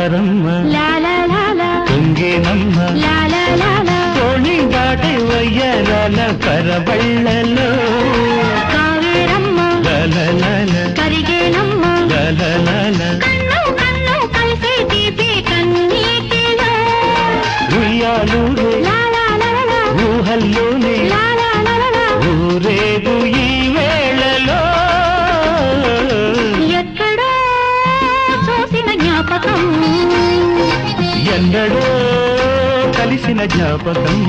జారమ్మ తుంగేనమ్మ తోణి దాటి వయ్యారాల పరబళ్ళలో కావేరమ్మ కరిగేనమ్మ కన్ను కలిసే తీపి కన్నీటిలో ఉయ్యాలూరే ఊహల్లోనే ఊరేగు ఈ వేళలో ఎక్కడో చూసిన జ్ఞాపకం ఎన్నడో కలిసిన జ్ఞాపకం